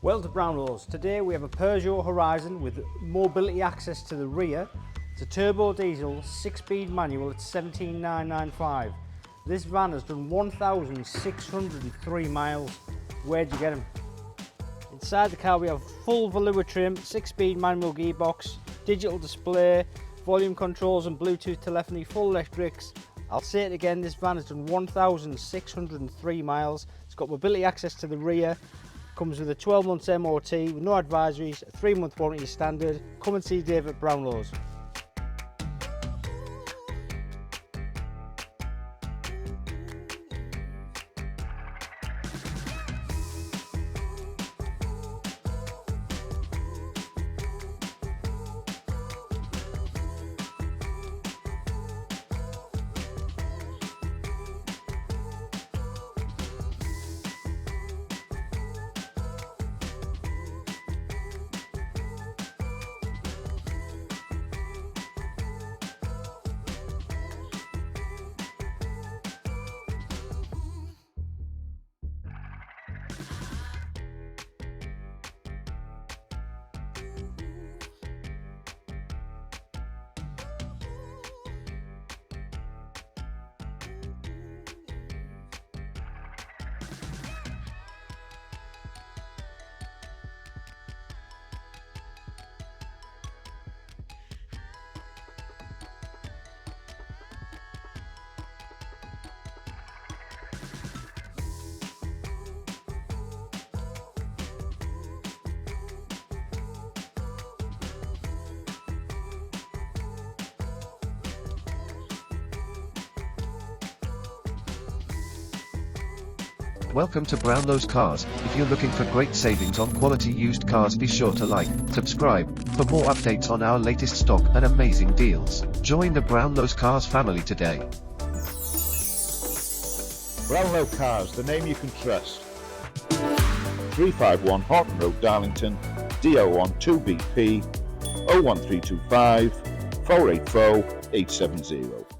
Welcome to Brownlows. Today we have a Peugeot Horizon with mobility access to the rear. It's a turbo diesel, 6-speed manual at 17,995. This van has done 1,603 miles. Where'd you get him? Inside the car we have full velour trim, 6-speed manual gearbox, digital display, volume controls and Bluetooth telephony, full electrics. I'll say it again, this van has done 1,603 miles. It's got mobility access to the rear. Comes with a 12 months MOT with no advisories, a 3-month warranty standard. Come and see Dave at Brownlows. Welcome to Brownlows Cars. If you're looking for great savings on quality used cars, be sure to like, subscribe, for more updates on our latest stock and amazing deals. Join the Brownlows Cars family today. Brownlow Cars, the name you can trust. 351 Haughton Road, Darlington, DO1 2BP, 01325 484 870.